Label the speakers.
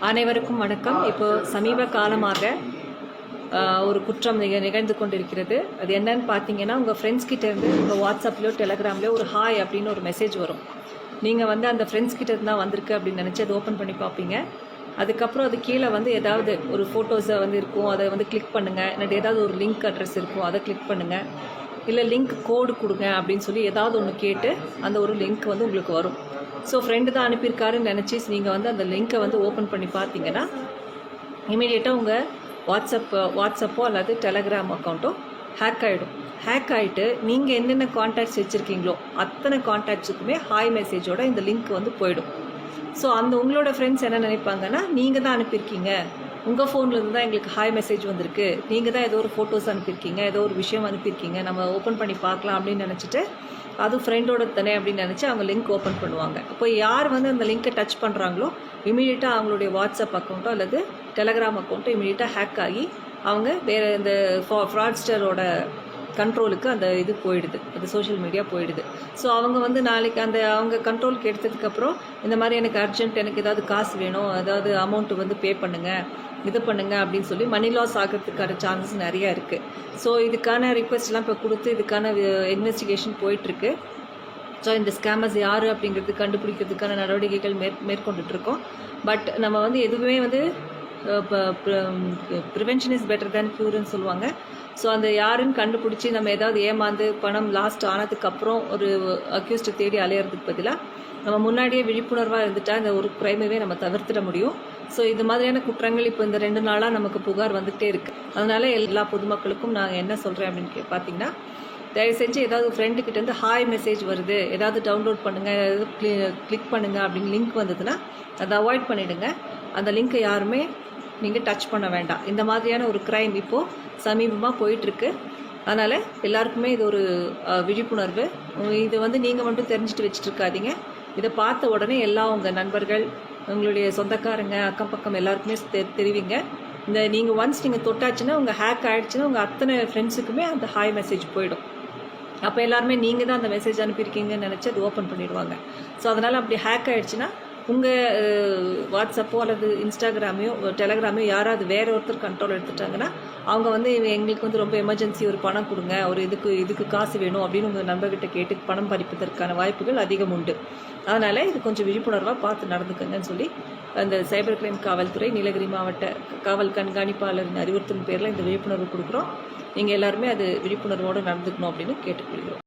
Speaker 1: அனைவருக்கும் வணக்கம். இப்போ சமீப காலமாக ஒரு குற்றம் நிகழ்ந்து கொண்டிருக்கிறது. அது என்னன்னு பார்த்தீங்கன்னா, உங்கள் ஃப்ரெண்ட்ஸ் கிட்டேருந்து உங்கள் வாட்ஸ்அப்லையோ டெலகிராம்லையோ ஒரு ஹாய் அப்படின்னு ஒரு மெசேஜ் வரும். நீங்கள் வந்து அந்த ஃப்ரெண்ட்ஸ் கிட்டேருந்து தான் வந்திருக்கு அப்படின்னு நினச்சி அதை ஓப்பன் பண்ணி பார்ப்பீங்க. அதுக்கப்புறம் அது கீழே வந்து ஏதாவது ஒரு ஃபோட்டோஸை வந்து இருக்கும், அதை வந்து கிளிக் பண்ணுங்கள். இல்லாட்டி ஏதாவது ஒரு லிங்க் அட்ரஸ் இருக்கும், அதை கிளிக் பண்ணுங்கள். இல்லை லிங்க் கோடு கொடுங்க அப்படின்னு சொல்லி ஏதாவது ஒன்று கேட்டு அந்த ஒரு லிங்க் வந்து உங்களுக்கு வரும். ஸோ ஃப்ரெண்டு தான் அனுப்பியிருக்காருன்னு நினச்சி நீங்கள் வந்து அந்த லிங்க்கை வந்து ஓப்பன் பண்ணி பார்த்தீங்கன்னா இமீடியட்டாக உங்கள் வாட்ஸ்அப்போ அல்லது டெலகிராம் அக்கௌண்ட்டோ ஹேக் ஆகிடும். ஹேக் ஆகிட்டு நீங்கள் என்னென்ன கான்டாக்ட்ஸ் வச்சுருக்கீங்களோ அத்தனை கான்டாக்ட்ஸுக்குமே ஹாய் மெசேஜோட இந்த லிங்க் வந்து போயிடும். ஸோ அந்த உங்களோட ஃப்ரெண்ட்ஸ் என்ன நினைப்பாங்கன்னா, நீங்கள் தான் அனுப்பியிருக்கீங்க, உங்கள் ஃபோன்லேருந்து தான் எங்களுக்கு ஹாய் மெசேஜ் வந்திருக்கு, நீங்கள் தான் ஏதோ ஒரு ஃபோட்டோஸ் அனுப்பியிருக்கீங்க, ஏதோ ஒரு விஷயம் அனுப்பியிருக்கீங்க, நம்ம ஓப்பன் பண்ணி பார்க்கலாம் அப்படின்னு நினச்சிட்டு அது ஃப்ரெண்டோட தானே அப்படின்னு நினச்சி அவங்க லிங்க் ஓப்பன் பண்ணுவாங்க. அப்போ யார் வந்து அந்த லிங்க்கை டச் பண்ணுறாங்களோ இமீடியட்டாக அவங்களுடைய வாட்ஸ்அப் அக்கௌண்ட்டோ அல்லது டெலகிராம் அக்கௌண்ட்டோ இமீடியட்டாக ஹேக் ஆகி அவங்க வேறு இந்த ஃப்ராட்ஸ்டரோட கண்ட்ரோலுக்கு அந்த இது போயிடுது, அந்த சோஷியல் மீடியா போயிடுது. ஸோ அவங்க வந்து நாளைக்கு அந்த அவங்க கண்ட்ரோலுக்கு எடுத்ததுக்கப்புறம் இந்த மாதிரி எனக்கு அர்ஜென்ட், எனக்கு ஏதாவது காசு வேணும், ஏதாவது அமௌண்ட்டு வந்து பே பண்ணுங்கள், இது பண்ணுங்கள் அப்படின்னு சொல்லி மணி லாஸ் ஆகிறதுக்கான சான்சஸ் நிறையா இருக்குது. ஸோ இதுக்கான ரிக்வெஸ்ட்லாம் இப்போ கொடுத்து இதுக்கான இன்வெஸ்டிகேஷன் போயிட்டுருக்கு. ஸோ இந்த ஸ்கேமர்ஸ் யார் அப்படிங்கிறது கண்டுபிடிக்கிறதுக்கான நடவடிக்கைகள் மேற்கொண்டுட்ருக்கோம். பட் நம்ம வந்து எதுவுமே வந்து ப்ரிவென்ஷன் இஸ் பெட்டர் தேன் க்யூர்னு சொல்லுவாங்க. ஸோ அந்த யாருன்னு கண்டுபிடிச்சி நம்ம ஏதாவது ஏமாந்து பணம் லாஸ்ட் ஆனதுக்கப்புறம் ஒரு அக்யூஸ்ட்டை தேடி அலையிறதுக்கு பதிலாக நம்ம முன்னாடியே விழிப்புணர்வாக இருந்துட்டால் இந்த ஒரு க்ரைமைவே நம்ம தவிர்த்திட முடியும். ஸோ இது மாதிரியான குற்றங்கள் இப்போ இந்த 2 நாளாக நமக்கு புகார் வந்துகிட்டே இருக்குது. அதனால் எல்லா பொதுமக்களுக்கும் நான் என்ன சொல்கிறேன் அப்படின்னு பார்த்தீங்கன்னா, தயவு செஞ்சு ஏதாவது ஃப்ரெண்டுக்கிட்டேருந்து ஹாய் மெசேஜ் வருது, ஏதாவது டவுன்லோட் பண்ணுங்கள், ஏதாவது கிளிக் பண்ணுங்கள் அப்படின்னு லிங்க் வந்ததுன்னா அதை அவாய்ட் பண்ணிவிடுங்க. அந்த லிங்க்கை யாருமே நீங்கள் டச் பண்ண வேண்டாம். இந்த மாதிரியான ஒரு க்ரைம் இப்போது சமீபமாக போயிட்டுருக்கு. அதனால் எல்லாருக்குமே இது ஒரு விழிப்புணர்வு. இது வந்து நீங்கள் மட்டும் தெரிஞ்சுட்டு வச்சுட்டு இருக்காதீங்க. இதை பார்த்த உடனே எல்லா உங்கள் நண்பர்கள், உங்களுடைய சொந்தக்காரங்க, அக்கம் பக்கம் எல்லாருக்குமே தெரிவிங்க. இந்த நீங்கள் ஒன்ஸ் நீங்கள் தொட்டாச்சுன்னா உங்கள் ஹேக் ஆகிடுச்சுன்னா உங்கள் அத்தனை ஃப்ரெண்ட்ஸுக்குமே அந்த ஹாய் மெசேஜ் போயிடும். அப்போ எல்லாருமே நீங்கள் தான் அந்த மெசேஜ் அனுப்பியிருக்கீங்கன்னு நினச்சி அது ஓப்பன் பண்ணிடுவாங்க. ஸோ அதனால் அப்படி ஹேக் ஆகிடுச்சுன்னா உங்கள் வாட்ஸ்அப்போ அல்லது இன்ஸ்டாகிராமையோ டெலகிராமையோ யாராவது வேறு ஒருத்தர் கண்ட்ரோல் எடுத்துட்டாங்கன்னா அவங்க வந்து எங்களுக்கு வந்து ரொம்ப எமர்ஜென்சி, ஒரு பணம் கொடுங்க, ஒரு இதுக்கு காசு வேணும் அப்படின்னு உங்கள் நண்பர்கிட்ட கேட்டு பணம் பறிப்பதற்கான வாய்ப்புகள் அதிகம் உண்டு. அதனால் இது கொஞ்சம் விழிப்புணர்வாக பார்த்து நடந்துக்கங்கன்னு சொல்லி அந்த சைபர் கிரைம் காவல்துறை நீலகிரி மாவட்ட காவல் கண்காணிப்பாளரின் அறிவுறுத்தல் பேரில் இந்த விழிப்புணர்வு கொடுக்குறோம். நீங்கள் எல்லாருமே அது விழிப்புணர்வோடு நடந்துக்கணும் அப்படின்னு கேட்டுக்கொள்கிறோம்.